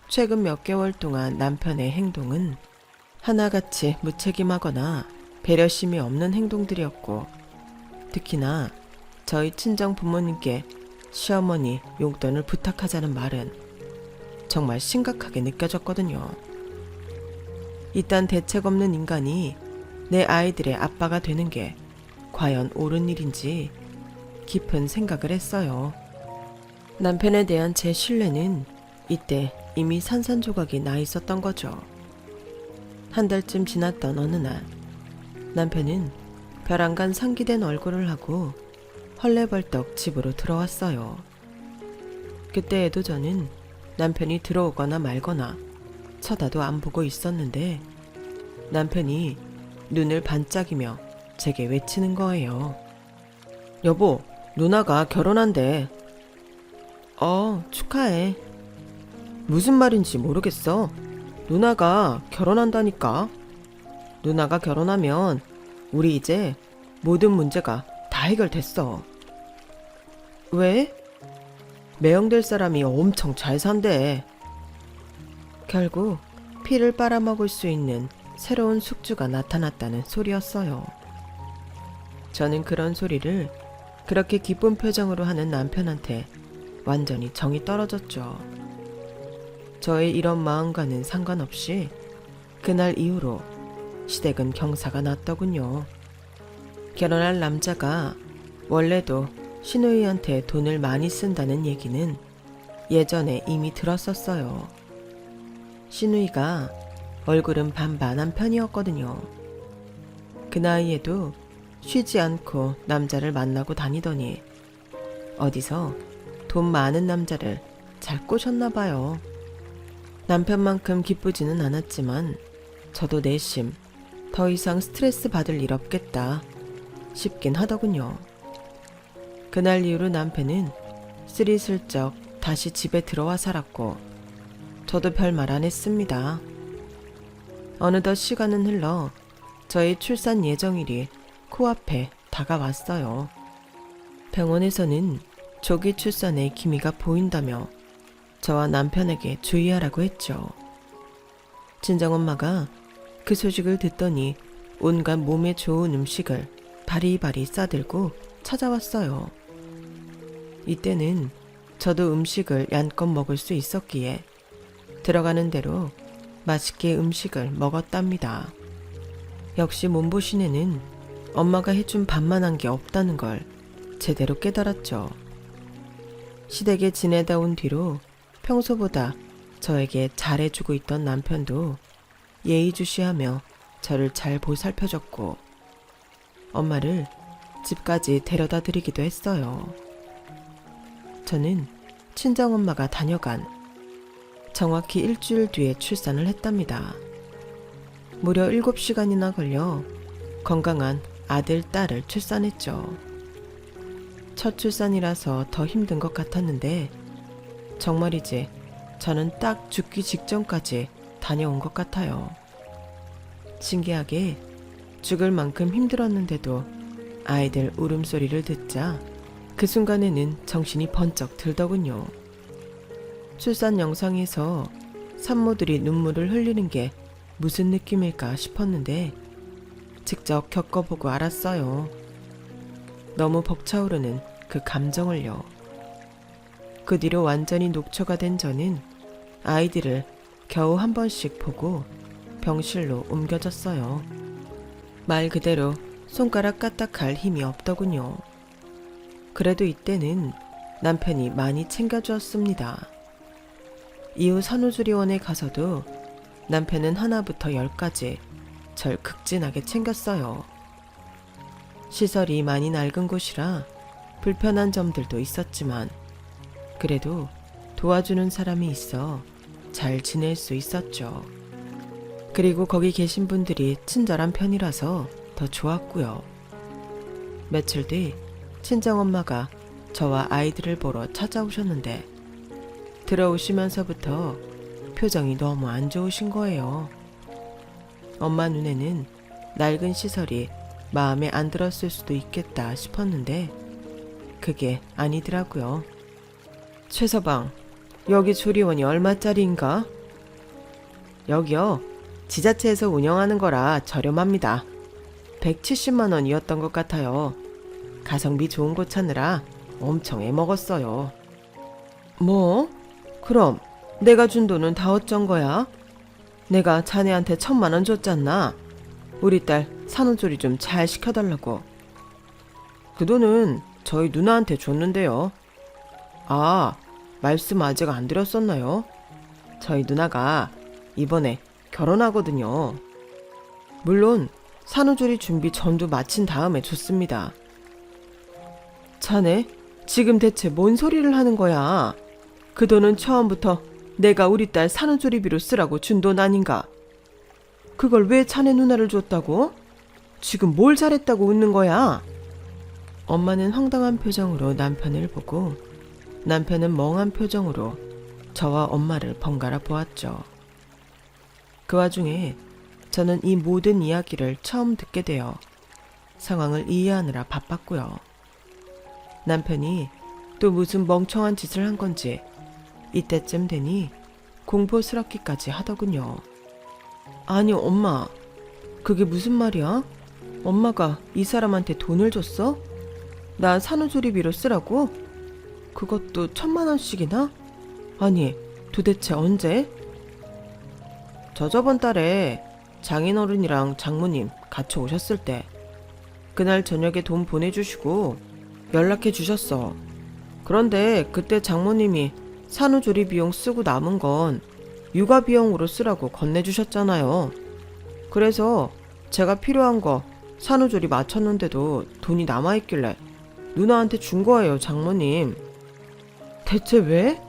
S1: 최근 몇 개월 동안 남편의 행동은 하나같이 무책임하거나 배려심이 없는 행동들이었고, 특히나 저희 친정 부모님께 시어머니 용돈을 부탁하자는 말은 정말 심각하게 느껴졌거든요. 이딴 대책 없는 인간이 내 아이들의 아빠가 되는 게 과연 옳은 일인지 깊은 생각을 했어요. 남편에 대한 제 신뢰는 이때 이미 산산조각이 나 있었던 거죠. 한 달쯤 지났던 어느 날 남편은 벼랑간 상기된 얼굴을 하고 헐레벌떡 집으로 들어왔어요. 그때에도 저는 남편이 들어오거나 말거나 쳐다도 안 보고 있었는데 남편이 눈을 반짝이며 제게 외치는 거예요. 여보, 누나가 결혼한대. 축하해. 무슨 말인지 모르겠어. 누나가 결혼한다니까. 누나가 결혼하면 우리 이제 모든 문제가 다 해결됐어. 왜? 매형될 사람이 엄청 잘 산대. 결국 피를 빨아먹을 수 있는 새로운 숙주가 나타났다는 소리였어요. 저는 그런 소리를 그렇게 기쁜 표정으로 하는 남편한테 완전히 정이 떨어졌죠. 저의 이런 마음과는 상관없이 그날 이후로 시댁은 경사가 났더군요. 결혼할 남자가 원래도 시누이한테 돈을 많이 쓴다는 얘기는 예전에 이미 들었었어요. 시누이가 얼굴은 반반한 편이었거든요. 그 나이에도 쉬지 않고 남자를 만나고 다니더니 어디서 돈 많은 남자를 잘 꼬셨나 봐요. 남편만큼 기쁘지는 않았지만 저도 내심 더 이상 스트레스 받을 일 없겠다 싶긴 하더군요. 그날 이후로 남편은 스리슬쩍 다시 집에 들어와 살았고 저도 별말 안 했습니다. 어느덧 시간은 흘러 저희 출산 예정일이 코앞에 다가왔어요. 병원에서는 조기 출산의 기미가 보인다며 저와 남편에게 주의하라고 했죠. 친정엄마가 그 소식을 듣더니 온갖 몸에 좋은 음식을 바리바리 싸들고 찾아왔어요. 이때는 저도 음식을 양껏 먹을 수 있었기에 들어가는 대로 맛있게 음식을 먹었답니다. 역시 몸보신에는 엄마가 해준 밥만한 게 없다는 걸 제대로 깨달았죠. 시댁에 지내다 온 뒤로 평소보다 저에게 잘해주고 있던 남편도 예의주시하며 저를 잘 보살펴줬고 엄마를 집까지 데려다 드리기도 했어요. 저는 친정엄마가 다녀간 정확히 일주일 뒤에 출산을 했답니다. 무려 7시간이나 걸려 건강한 아들, 딸을 출산했죠. 첫 출산이라서 더 힘든 것 같았는데 정말이지 저는 딱 죽기 직전까지 다녀온 것 같아요. 신기하게 죽을 만큼 힘들었는데도 아이들 울음소리를 듣자 그 순간에는 정신이 번쩍 들더군요. 출산 영상에서 산모들이 눈물을 흘리는 게 무슨 느낌일까 싶었는데 직접 겪어보고 알았어요. 너무 벅차오르는 그 감정을요. 그 뒤로 완전히 녹초가 된 저는 아이들을 겨우 한 번씩 보고 병실로 옮겨졌어요. 말 그대로 손가락 까딱할 힘이 없더군요. 그래도 이때는 남편이 많이 챙겨주었습니다. 이후 산후조리원에 가서도 남편은 하나부터 10까지 절 극진하게 챙겼어요. 시설이 많이 낡은 곳이라 불편한 점들도 있었지만 그래도 도와주는 사람이 있어 잘 지낼 수 있었죠. 그리고 거기 계신 분들이 친절한 편이라서 더 좋았고요. 며칠 뒤 친정엄마가 저와 아이들을 보러 찾아오셨는데 들어오시면서부터 표정이 너무 안 좋으신 거예요. 엄마 눈에는 낡은 시설이 마음에 안 들었을 수도 있겠다 싶었는데 그게 아니더라고요. 최 서방, 여기 조리원이 얼마짜리인가? 여기요, 지자체에서 운영하는 거라 저렴합니다. 170만 원이었던 것 같아요. 가성비 좋은 곳 찾느라 엄청 애먹었어요. 뭐? 그럼 내가 준 돈은 다 어쩐 거야? 내가 자네한테 1,000만 원 줬잖아. 우리 딸 산후조리 좀 잘 시켜달라고. 그 돈은 저희 누나한테 줬는데요. 아, 말씀 아직 안 드렸었나요? 저희 누나가 이번에 결혼하거든요. 물론 산후조리 준비 전부 마친 다음에 줬습니다. 자네, 지금 대체 뭔 소리를 하는 거야? 그 돈은 처음부터 내가 우리 딸 산후조리비로 쓰라고 준 돈 아닌가? 그걸 왜 자네 누나를 줬다고? 지금 뭘 잘했다고 웃는 거야? 엄마는 황당한 표정으로 남편을 보고 남편은 멍한 표정으로 저와 엄마를 번갈아 보았죠. 그 와중에 저는 이 모든 이야기를 처음 듣게 되어 상황을 이해하느라 바빴고요. 남편이 또 무슨 멍청한 짓을 한 건지 이때쯤 되니 공포스럽기까지 하더군요. 아니 엄마, 그게 무슨 말이야? 엄마가 이 사람한테 돈을 줬어? 나 산후조리비로 쓰라고? 그것도 1,000만 원씩이나? 아니 도대체 언제? 저번 달에 장인어른이랑 장모님 같이 오셨을 때 그날 저녁에 돈 보내주시고 연락해 주셨어. 그런데 그때 장모님이 산후조리 비용 쓰고 남은 건 육아 비용으로 쓰라고 건네주셨잖아요. 그래서 제가 필요한 거 산후조리 마쳤는데도 돈이 남아있길래 누나한테 준 거예요, 장모님. 대체 왜?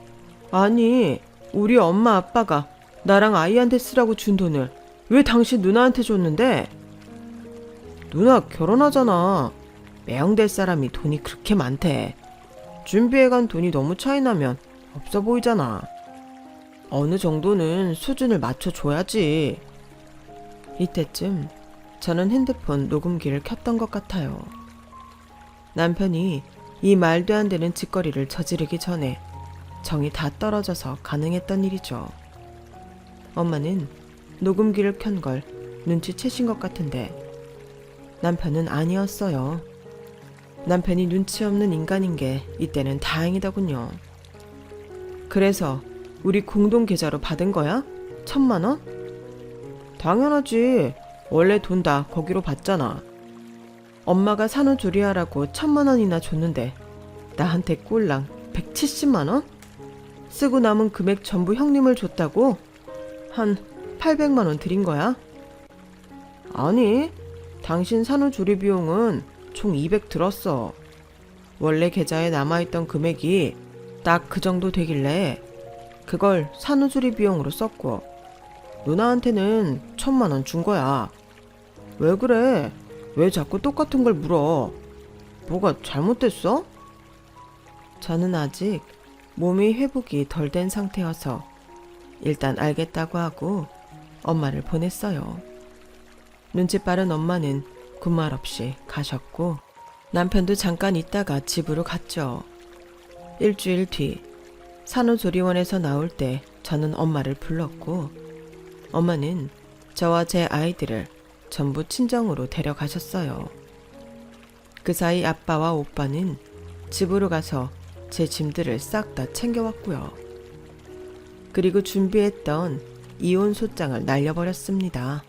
S1: 아니, 우리 엄마 아빠가 나랑 아이한테 쓰라고 준 돈을 왜 당신 누나한테 줬는데? 누나 결혼하잖아. 매형될 사람이 돈이 그렇게 많대. 준비해간 돈이 너무 차이나면 없어 보이잖아. 어느 정도는 수준을 맞춰줘야지. 이때쯤 저는 핸드폰 녹음기를 켰던 것 같아요. 남편이 이 말도 안 되는 짓거리를 저지르기 전에 정이 다 떨어져서 가능했던 일이죠. 엄마는 녹음기를 켠 걸 눈치채신 것 같은데 남편은 아니었어요. 남편이 눈치 없는 인간인 게 이때는 다행이더군요. 그래서 우리 공동 계좌로 받은 거야? 1,000만 원? 당연하지. 원래 돈 다 거기로 받잖아. 엄마가 산후조리하라고 1,000만 원이나 줬는데 나한테 꼴랑 170만 원? 쓰고 남은 금액 전부 형님을 줬다고? 한 800만 원 드린 거야? 아니, 당신 산후조리 비용은 총 200 들었어. 원래 계좌에 남아있던 금액이 딱 그 정도 되길래 그걸 산후조리 비용으로 썼고 누나한테는 1,000만 원 준 거야. 왜 그래? 왜 자꾸 똑같은 걸 물어? 뭐가 잘못됐어? 저는 아직 몸이 회복이 덜 된 상태여서 일단 알겠다고 하고 엄마를 보냈어요. 눈치 빠른 엄마는 군말 없이 가셨고 남편도 잠깐 있다가 집으로 갔죠. 일주일 뒤 산후조리원에서 나올 때 저는 엄마를 불렀고 엄마는 저와 제 아이들을 전부 친정으로 데려가셨어요. 그 사이 아빠와 오빠는 집으로 가서 제 짐들을 싹 다 챙겨왔고요. 그리고 준비했던 이혼 소장을 날려버렸습니다.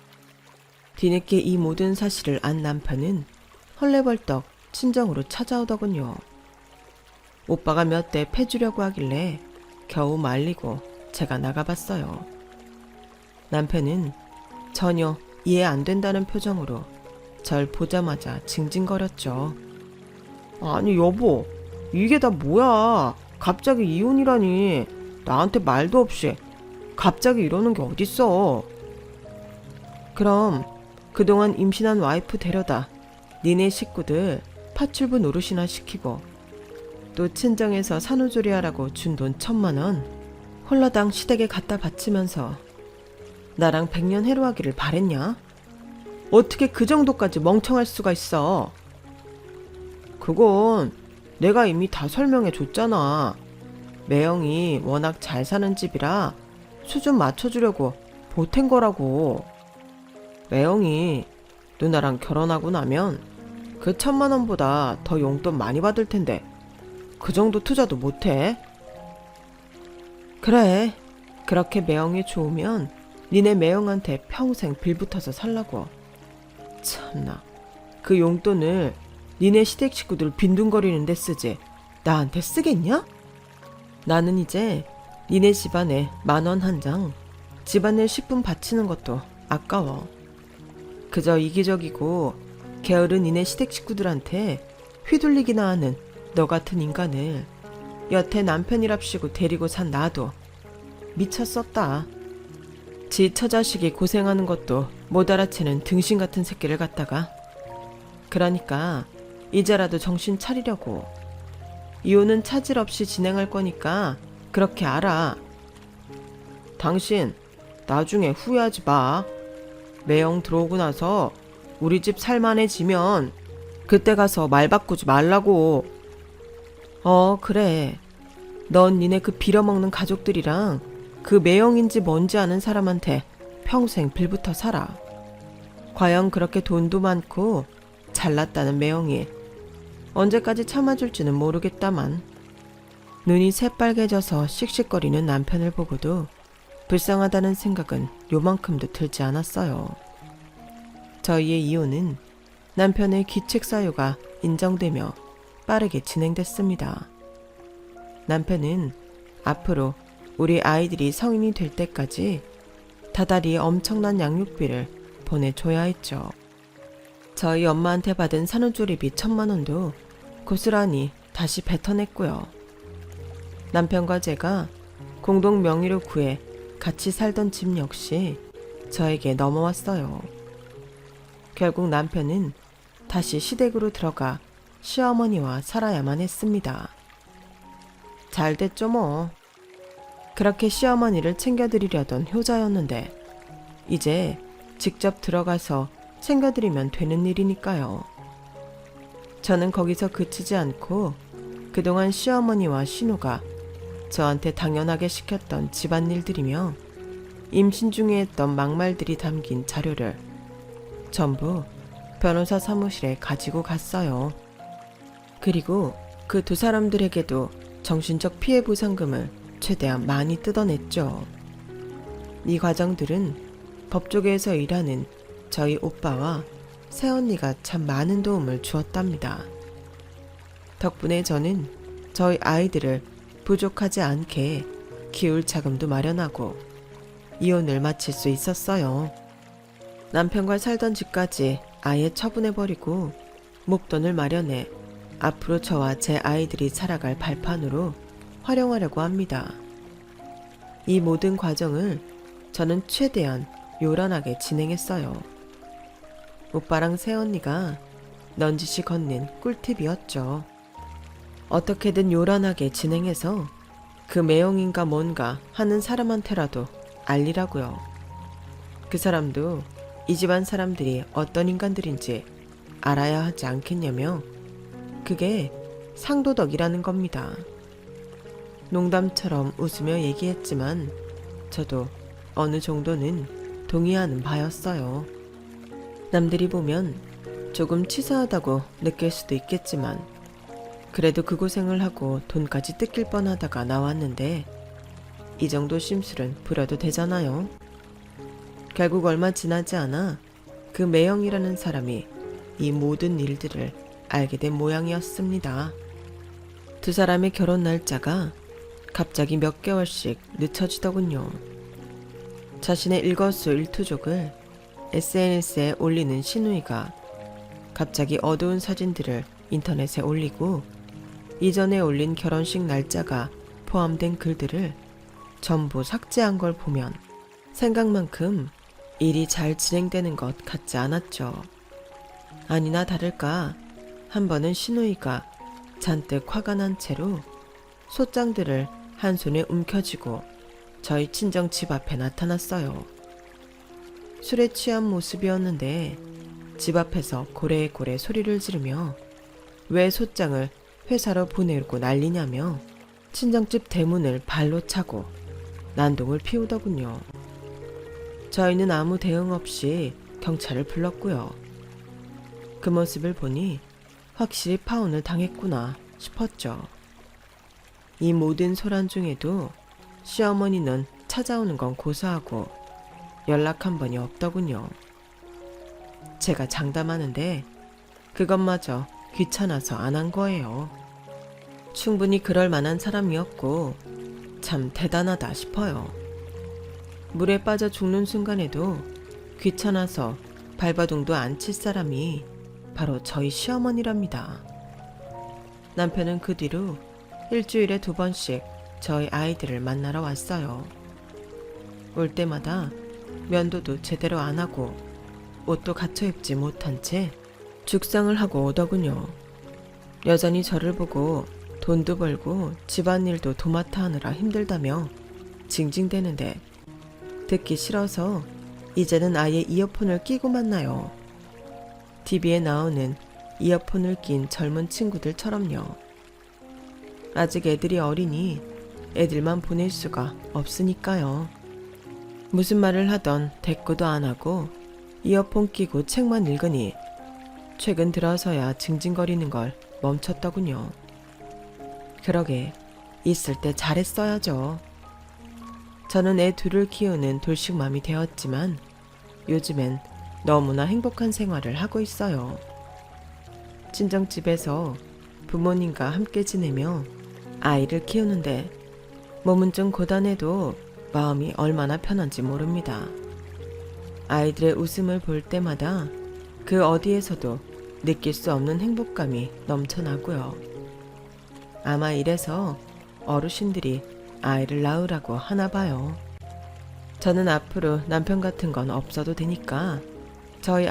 S1: 뒤늦게 이 모든 사실을 안 남편은 헐레벌떡 친정으로 찾아오더군요. 오빠가 몇 대 패주려고 하길래 겨우 말리고 제가 나가봤어요. 남편은 전혀 이해 안 된다는 표정으로 절 보자마자 징징거렸죠. 아니 여보, 이게 다 뭐야? 갑자기 이혼이라니. 나한테 말도 없이 갑자기 이러는 게 어딨어. 그럼 그동안 임신한 와이프 데려다 니네 식구들 파출부 노릇이나 시키고 또 친정에서 산후조리하라고 준 돈 1,000만 원 홀라당 시댁에 갖다 바치면서 나랑 100년 해로하기를 바랬냐? 어떻게 그 정도까지 멍청할 수가 있어? 그건 내가 이미 다 설명해 줬잖아. 매형이 워낙 잘 사는 집이라 수준 맞춰주려고 보탠 거라고. 매형이 누나랑 결혼하고 나면 그 1,000만 원보다 더 용돈 많이 받을 텐데 그 정도 투자도 못해? 그래, 그렇게 매형이 좋으면 니네 매형한테 평생 빌붙어서 살라고. 참나, 그 용돈을 니네 시댁 식구들 빈둥거리는데 쓰지 나한테 쓰겠냐? 나는 이제 니네 집안에 10,000원 한 장 집안일 식품 바치는 것도 아까워. 그저 이기적이고 게으른 니네 시댁 식구들한테 휘둘리기나 하는 너 같은 인간을 여태 남편이랍시고 데리고 산 나도 미쳤었다. 지 처자식이 고생하는 것도 못 알아채는 등신 같은 새끼를 갖다가. 그러니까 이제라도 정신 차리려고. 이혼은 차질 없이 진행할 거니까 그렇게 알아. 당신 나중에 후회하지 마. 매형 들어오고 나서 우리 집 살만해지면 그때 가서 말 바꾸지 말라고. 그래. 넌 니네 그 빌어먹는 가족들이랑 그 매형인지 뭔지 아는 사람한테 평생 빌붙어 살아. 과연 그렇게 돈도 많고 잘났다는 매형이 언제까지 참아줄지는 모르겠다만 눈이 새빨개져서 씩씩거리는 남편을 보고도 불쌍하다는 생각은 요만큼도 들지 않았어요. 저희의 이혼은 남편의 귀책 사유가 인정되며 빠르게 진행됐습니다. 남편은 앞으로 우리 아이들이 성인이 될 때까지 다달이 엄청난 양육비를 보내줘야 했죠. 저희 엄마한테 받은 산후조리비 1,000만 원도 고스란히 다시 뱉어냈고요. 남편과 제가 공동 명의로 구해 같이 살던 집 역시 저에게 넘어왔어요. 결국 남편은 다시 시댁으로 들어가 시어머니와 살아야만 했습니다. 잘 됐죠 뭐. 그렇게 시어머니를 챙겨드리려던 효자였는데 이제 직접 들어가서 챙겨드리면 되는 일이니까요. 저는 거기서 그치지 않고 그동안 시어머니와 신우가 저한테 당연하게 시켰던 집안일들이며 임신 중에 했던 막말들이 담긴 자료를 전부 변호사 사무실에 가지고 갔어요. 그리고 그 두 사람들에게도 정신적 피해 보상금을 최대한 많이 뜯어냈죠. 이 과정들은 법조계에서 일하는 저희 오빠와 새언니가 참 많은 도움을 주었답니다. 덕분에 저는 저희 아이들을 부족하지 않게 키울 자금도 마련하고 이혼을 마칠 수 있었어요. 남편과 살던 집까지 아예 처분해버리고 목돈을 마련해 앞으로 저와 제 아이들이 살아갈 발판으로 활용하려고 합니다. 이 모든 과정을 저는 최대한 요란하게 진행했어요. 오빠랑 새언니가 넌지시 걷는 꿀팁이었죠. 어떻게든 요란하게 진행해서 그 매형인가 뭔가 하는 사람한테라도 알리라고요. 그 사람도 이 집안 사람들이 어떤 인간들인지 알아야 하지 않겠냐며 그게 상도덕이라는 겁니다. 농담처럼 웃으며 얘기했지만 저도 어느 정도는 동의하는 바였어요. 남들이 보면 조금 치사하다고 느낄 수도 있겠지만 그래도 그 고생을 하고 돈까지 뜯길 뻔하다가 나왔는데 이 정도 심술은 부려도 되잖아요. 결국 얼마 지나지 않아 그 매형이라는 사람이 이 모든 일들을 알게 된 모양이었습니다. 두 사람의 결혼 날짜가 갑자기 몇 개월씩 늦춰지더군요. 자신의 일거수일투족을 SNS에 올리는 신우이가 갑자기 어두운 사진들을 인터넷에 올리고 이전에 올린 결혼식 날짜가 포함된 글들을 전부 삭제한 걸 보면 생각만큼 일이 잘 진행되는 것 같지 않았죠. 아니나 다를까 한 번은 신우이가 잔뜩 화가 난 채로 소장들을 한 손에 움켜쥐고 저희 친정 집 앞에 나타났어요. 술에 취한 모습이었는데 집 앞에서 고래고래 소리를 지르며 왜 소장을 회사로 보내고 난리냐며 친정집 대문을 발로 차고 난동을 피우더군요. 저희는 아무 대응 없이 경찰을 불렀고요. 그 모습을 보니 확실히 파혼을 당했구나 싶었죠. 이 모든 소란 중에도 시어머니는 찾아오는 건 고사하고 연락 한 번이 없더군요. 제가 장담하는데 그것마저 귀찮아서 안 한 거예요. 충분히 그럴 만한 사람이었고 참 대단하다 싶어요. 물에 빠져 죽는 순간에도 귀찮아서 발바둥도 안 칠 사람이 바로 저희 시어머니랍니다. 남편은 그 뒤로 일주일에 2번씩 저희 아이들을 만나러 왔어요. 올 때마다 면도도 제대로 안 하고 옷도 갖춰 입지 못한 채 죽상을 하고 오더군요. 여전히 저를 보고 돈도 벌고 집안일도 도맡아 하느라 힘들다며 징징대는데 듣기 싫어서 이제는 아예 이어폰을 끼고 만나요. TV에 나오는 이어폰을 낀 젊은 친구들처럼요. 아직 애들이 어리니 애들만 보낼 수가 없으니까요. 무슨 말을 하던 대꾸도 안 하고 이어폰 끼고 책만 읽으니 최근 들어서야 징징거리는 걸 멈췄더군요. 그러게 있을 때 잘했어야죠. 저는 애 둘을 키우는 돌식맘이 되었지만 요즘엔 너무나 행복한 생활을 하고 있어요. 친정집에서 부모님과 함께 지내며 아이를 키우는데 몸은 좀 고단해도 마음이 얼마나 편한지 모릅니다. 아이들의 웃음을 볼 때마다 그 어디에서도 느낄 수 없는 행복감이 넘쳐나고요. 아마 이래서 어르신들이 아이를 낳으라고 하나 봐요. 저는 앞으로 남편 같은 건 없어도 되니까 저희